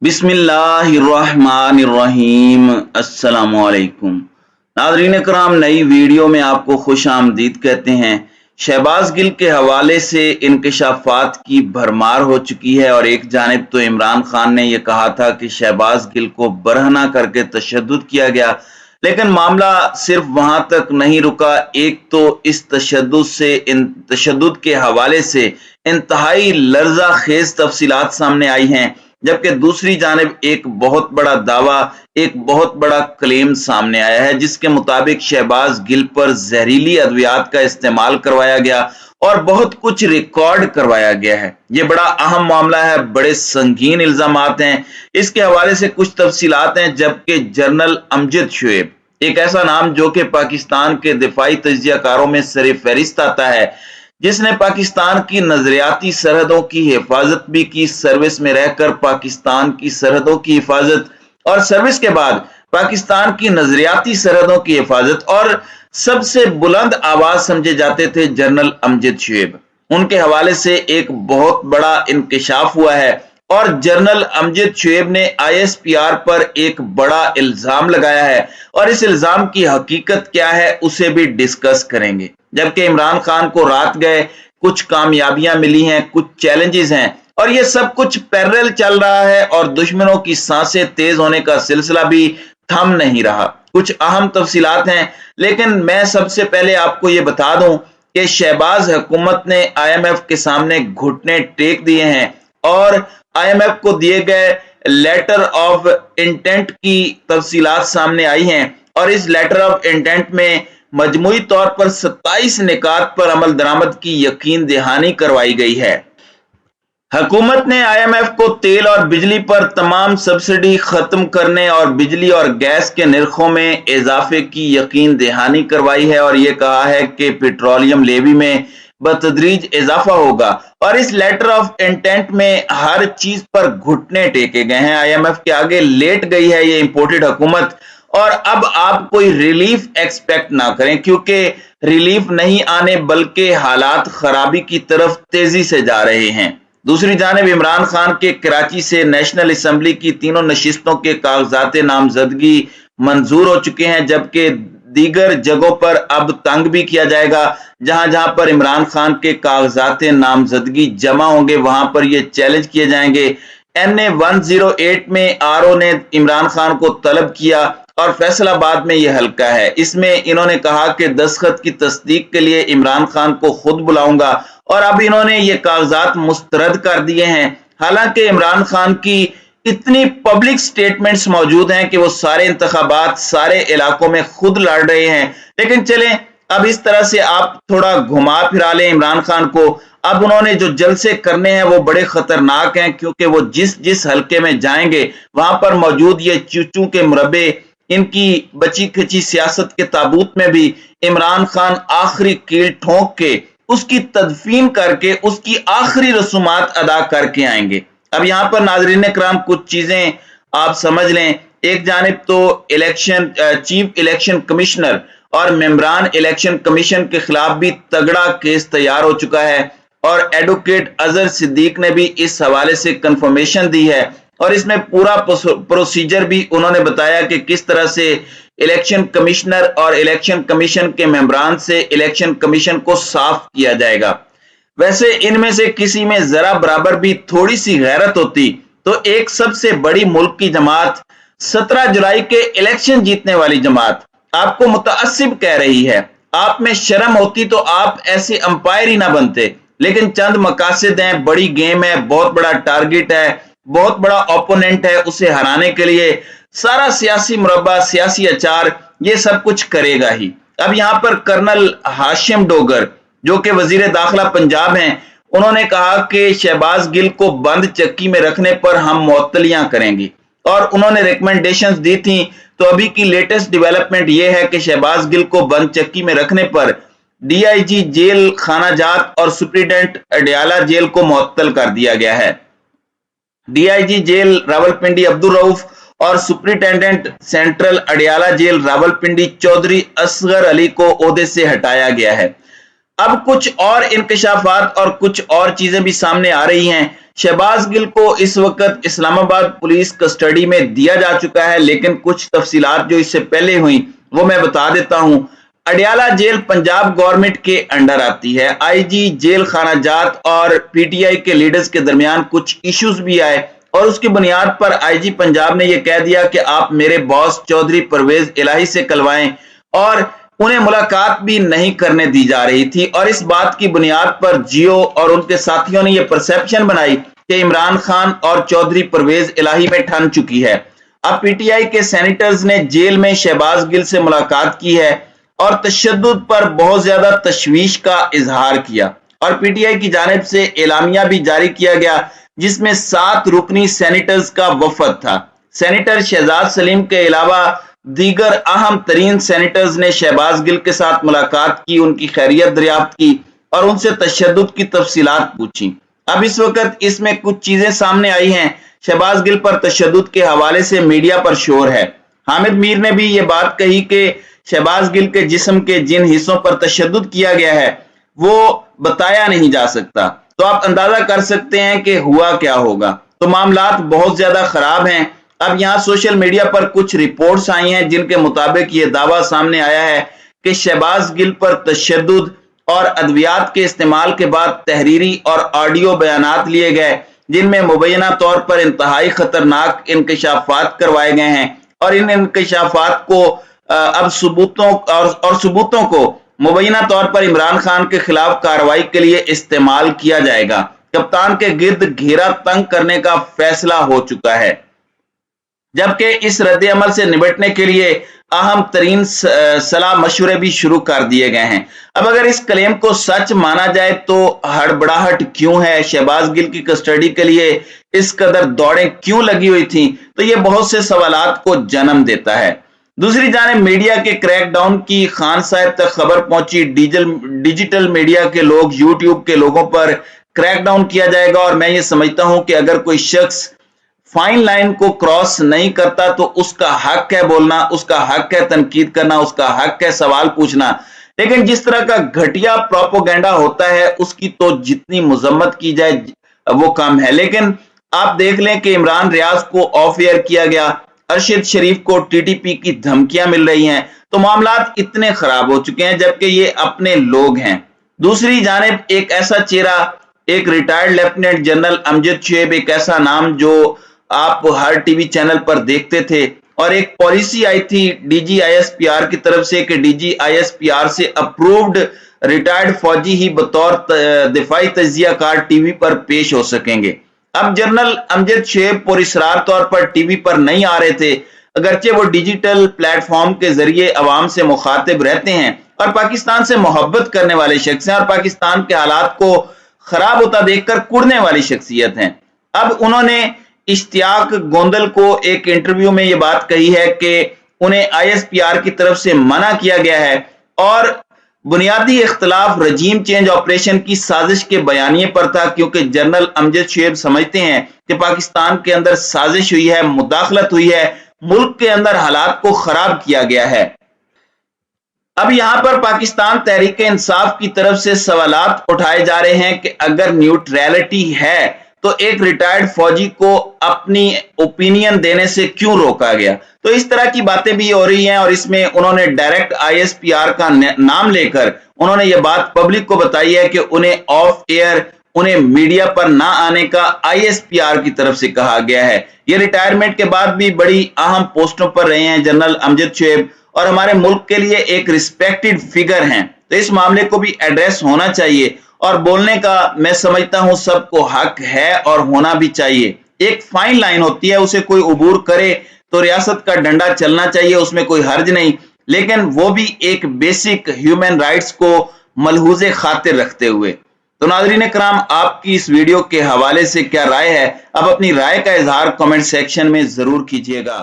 बिस्मिल्लाहिर्रहमानिर्रहीम। अस्सलाम वालेकुम नाज़रीन कराम, नई वीडियो में आपको खुश आमदीद कहते हैं। शहबाज गिल के हवाले से इंकशाफात की भरमार हो चुकी है और एक जानिब तो इमरान खान ने यह कहा था कि शहबाज गिल को बरहना करके तशद्दुद किया गया, लेकिन मामला सिर्फ वहां तक नहीं रुका। एक तो इस तशद्दुद के हवाले से इंतहाई लर्जा खेज तफसीलात सामने आई हैं, जबकि दूसरी जानिब एक बहुत बड़ा दावा, एक बहुत बड़ा क्लेम सामने आया है, जिसके मुताबिक शहबाज गिल पर जहरीली अद्वियात का इस्तेमाल करवाया गया और बहुत कुछ रिकॉर्ड करवाया गया है। ये बड़ा अहम मामला है, बड़े संगीन इल्जामात हैं। इसके हवाले से कुछ तफसीलात हैं। जबकि जनरल अमजद शुएब, एक ऐसा नाम जो कि पाकिस्तान के दिफाई तज्जियाकारों में सरे फहरिस्त आता है, जिसने पाकिस्तान की नजरियाती सरहदों की हिफाजत भी की, सर्विस में रहकर पाकिस्तान की सरहदों की हिफाजत और सर्विस के बाद पाकिस्तान की नजरियाती सरहदों की हिफाजत, और सबसे बुलंद आवाज समझे जाते थे जनरल अमजद शुएब। उनके हवाले से एक बहुत बड़ा इंकशाफ हुआ है और जनरल अमजद शुएब ने ISPR पर एक बड़ा इल्जाम लगाया है और इस इल्जाम की हकीकत क्या है उसे भी डिस्कस करेंगे। जबकि इमरान खान को रात गए, कुछ कामयाबियां मिली हैं, कुछ चैलेंजेस हैं और ये सब कुछ पैरेलल चल रहा है और दुश्मनों की सांसें तेज होने का सिलसिला भी थम नहीं रहा। कुछ अहम तफसीलात हैं, लेकिन मैं सबसे पहले आपको ये बता दूं कि शहबाज हुकूमत ने IMF के सामने घुटने टेक दिए हैं और IMF को दिए गए लेटर ऑफ इंटेंट की तफसीलात सामने आई हैं और इस लेटर ऑफ इंटेंट में मजमूई तौर पर 27 निकात पर अमल दरामद की यकीन दहानी करवाई गई है। हुकूमत ने IMF को तेल और बिजली पर तमाम सब्सिडी खत्म करने और बिजली और गैस के निर्खों में इजाफे की यकीन दहानी करवाई है और यह कहा है कि पेट्रोलियम लेवी में बतदरीज इजाफा होगा और इस लेटर ऑफ इंटेंट में हर चीज पर घुटने टेके गए हैं। IMF के आगे लेट गई है ये इंपोर्टेड हुकूमत और अब आप कोई रिलीफ एक्सपेक्ट ना करें, क्योंकि रिलीफ नहीं आने बल्कि हालात खराबी की तरफ तेजी से जा रहे हैं। दूसरी जानिब इमरान खान के कराची से नेशनल असेंबली की तीनों नशिस्तों के कागजात नामजदगी मंजूर हो चुके हैं, जबकि दीगर जगहों पर अब तंग भी किया जाएगा। जहां जहां पर इमरान खान के कागजात नामजदगी जमा होंगे वहां पर ये चैलेंज किए जाएंगे। NA 108 में RO ने इमरान खान को तलब किया और फैसलाबाद में यह हल्का है। इसमें इन्होंने कहा कि दस्तखत की तस्दीक के लिए इमरान खान को खुद बुलाऊंगा और अब इन्होंने ये कागजात मुस्तरद कर दिए हैं। हालांकि इमरान खान की इतनी पब्लिक स्टेटमेंट्स मौजूद हैं कि वो सारे इंतखाबात सारे इलाकों में खुद लड़ रहे हैं, लेकिन चलें अब इस तरह से आप थोड़ा घुमा फिरा लें इमरान खान को। अब उन्होंने जो जलसे करने हैं वो बड़े खतरनाक हैं, क्योंकि वो जिस जिस हल्के में जाएंगे वहां पर मौजूद ये चूचू के मुरब्बे, इनकी बची खची सियासत के ताबूत में भी इमरान खान आखिरी कील ठोंक के उसकी तदफीन करके उसकी आखिरी रसूमात अदा करके आएंगे। अब यहाँ पर नाजरीन कराम कुछ चीजें आप समझ लें। एक जानिब तो चीफ इलेक्शन कमिश्नर और मेंबरान इलेक्शन कमीशन के खिलाफ भी तगड़ा केस तैयार हो चुका है और एडवोकेट अजहर सिद्दीक ने भी इस हवाले से कंफर्मेशन दी है और इसमें पूरा प्रोसीजर भी उन्होंने बताया कि किस तरह से इलेक्शन कमिश्नर और इलेक्शन कमीशन के मेंबरान से इलेक्शन कमीशन को साफ किया जाएगा। वैसे इनमें से किसी में जरा बराबर भी थोड़ी सी गैरत होती तो एक सबसे बड़ी मुल्क की जमात, 17 जुलाई के इलेक्शन जीतने वाली जमात आपको मुतअस्सिब कह रही है, आप में शर्म होती तो आप ऐसे अंपायर ही ना बनते। लेकिन चंद मकासद हैं, बड़ी गेम है, बहुत बड़ा टारगेट है, बहुत बड़ा ओपोनेंट है, उसे हराने के लिए सारा सियासी मुरब्बा, सियासी अचार ये सब कुछ करेगा ही। अब यहाँ पर कर्नल हाशिम डोगर जो कि वजीर दाखिला पंजाब हैं, उन्होंने कहा कि शहबाज गिल को बंद चक्की में रखने पर हम मुअत्तलियां करेंगे और उन्होंने रिकमेंडेशंस दी थी। तो अभी की लेटेस्ट डेवलपमेंट यह है कि शहबाज गिल को बंद चक्की में रखने पर DIG जेल खानाजात और सुप्रीडेंट अडियाला जेल को मुअत्तल कर दिया गया है। DIG जेल रावलपिंडी अब्दुल रऊफ और superintendent central Adiala jail Rawalpindi Chaudhry Asghar Ali को ओहदे से हटाया गया है। अब कुछ और इंकशाफात और कुछ और चीजें भी सामने आ रही हैं शहबाज गिल को इस वक्त इस्लामाबाद पुलिस कस्टडी में दिया जा चुका है, लेकिन कुछ तफसीलात जो इससे पहले हुई वो मैं बता देता हूं। अडियाला जेल पंजाब गवर्नमेंट के अंडर आती है। आईजी जेल खाना जात और पीटीआई के लीडर्स के दरमियान कुछ इश्यूज भी आए और उसकी बुनियाद पर आईजी पंजाब ने यह कह दिया कि आप मेरे बॉस चौधरी परवेज इलाही से कलवाएं, और उन्हें मुलाकात भी नहीं करने दी जा रही थी। और इस बात की बुनियाद पर जियो और उनके साथियों ने यह परसेप्शन बनाई कि इमरान खान और चौधरी परवेज इलाही में ठन चुकी है। अब पीटीआई के सेनेटर्स ने जेल में शहबाज गिल से मुलाकात की है और तशद्दुद पर बहुत ज्यादा तशवीश का इजहार किया, और पीटीआई की जानिब से एलामिया भी जारी किया गया जिसमें 7 रुकनी सेनेटर्स का वफद था। सेनेटर शहजाद सलीम के अलावा दीगर अहम तरीन सेनेटर्स ने शहबाज गिल के साथ मुलाकात की, उनकी खैरियत दरियाफ्त की और उनसे तशद्दुद की तफसीलात पूछी। अब इस वक्त इसमें कुछ चीजें सामने आई हैं। शहबाज गिल पर तशद्दुद के हवाले से मीडिया पर शोर है। हामिद मीर ने भी ये बात कही कि शहबाज गिल के जिस्म के जिन हिस्सों पर तशद्दुद किया गया है वो बताया नहीं जा सकता। तो आप अंदाजा कर सकते हैं कि हुआ क्या होगा। तो मामलात बहुत ज्यादा खराब हैं। अब यहाँ सोशल मीडिया पर कुछ रिपोर्ट्स आई हैं जिनके मुताबिक ये दावा सामने आया है कि शहबाज गिल पर तशद्दुद और अद्वियात के इस्तेमाल के बाद तहरीरी और ऑडियो बयानात लिए गए जिनमें मुबैना तौर पर इंतहाई खतरनाक इंकशाफात करवाए गए हैं, और इन इंकशाफात को अब सबूतों को मुबैना तौर पर इमरान खान के खिलाफ कार्रवाई के लिए इस्तेमाल किया जाएगा। कप्तान के गिर्द घेरा तंग करने का फैसला हो चुका है, जबकि इस रद्द अमल से निपटने के लिए अहम तरीन सलाह मशवरे भी शुरू कर दिए गए हैं। अब अगर इस क्लेम को सच माना जाए तो हड़बड़ाहट क्यों है, शहबाज गिल की कस्टडी के लिए इस कदर दौड़ें क्यों लगी हुई थी, तो ये बहुत से सवालात को जन्म देता है। दूसरी जानिब मीडिया के क्रैकडाउन की खान साहब तक खबर पहुंची। डिजिटल मीडिया के लोग, यूट्यूब के लोगों पर क्रैकडाउन किया जाएगा, और मैं ये समझता हूं कि अगर कोई शख्स फाइन लाइन को क्रॉस नहीं करता तो उसका हक है बोलना, उसका हक है तनकीद करना, उसका हक है सवाल पूछना। लेकिन जिस तरह का घटिया प्रोपोगेंडा होता है उसकी तो जितनी मजम्मत की जाए वो कम है। लेकिन आप देख लें कि इमरान रियाज को ऑफ एयर किया गया, अरशद शरीफ को टीटीपी की धमकियां मिल रही हैं, तो मामलात इतने खराब हो चुके हैं जबकि ये अपने लोग हैं। दूसरी जानिब एक ऐसा चेहरा, एक retired lieutenant general Amjad Shoaib, एक ऐसा नाम जो आप हर टीवी चैनल पर देखते थे, और एक पॉलिसी आई थी डीजीआईएसपीआर की तरफ से कि डीजीआईएसपीआर से अप्रूव्ड रिटायर्ड फौजी ही बतौर दिफाई तज्जियाकार टीवी पर पेश हो सकेंगे। अब जनरल अमजद शुएब पुरस्रार तौर पर टीवी पर नहीं आ रहे थे, अगरचे वो डिजिटल प्लेटफॉर्म के जरिए अवाम से मुखातिब रहते हैं और पाकिस्तान से मोहब्बत करने वाले शख्स हैं और पाकिस्तान के हालात को खराब होता देखकर कुड़ने वाली शख्सियत हैं। अब उन्होंने इश्तियाक गोंदल को एक इंटरव्यू में ये बात कही है कि उन्हें आईएसपीआर की तरफ से मना किया गया है, और बुनियादी इख्तलाफ रजीम चेंज ऑपरेशन की साजिश के बयानिए पर था, क्योंकि जनरल अमजद शुएब समझते हैं कि पाकिस्तान के अंदर साजिश हुई है, मुदाखलत हुई है, मुल्क के अंदर हालात को खराब किया गया है। अब यहां पर पाकिस्तान तहरीक इंसाफ की तरफ से सवालात उठाए जा रहे हैं कि अगर न्यूट्रलिटी है तो एक रिटायर्ड फौजी को अपनी ओपिनियन देने से क्यों रोका गया। तो इस तरह की बातें भी हो रही हैं, और इसमें उन्होंने डायरेक्ट आईएसपीआर का नाम लेकर उन्होंने ये बात पब्लिक को बताई है कि उन्हें ऑफ एयर, उन्हें मीडिया पर ना आने का आईएसपीआर की तरफ से कहा गया है। ये रिटायरमेंट के बाद भी बड़ी अहम पोस्टों पर रहे हैं जनरल अमजद शुएब, और हमारे मुल्क के लिए एक रिस्पेक्टेड फिगर हैं। तो इस मामले को भी एड्रेस होना चाहिए, और बोलने का मैं समझता हूं सबको हक है और होना भी चाहिए। एक फाइन लाइन होती है, उसे कोई उबूर करे तो रियासत का डंडा चलना चाहिए, उसमें कोई हर्ज नहीं, लेकिन वो भी एक बेसिक ह्यूमन राइट्स को मलहूज़े खातिर रखते हुए। तो नाज़रीन कराम, आपकी इस वीडियो के हवाले से क्या राय है? अब अपनी राय का इजहार कमेंट सेक्शन में जरूर कीजिएगा।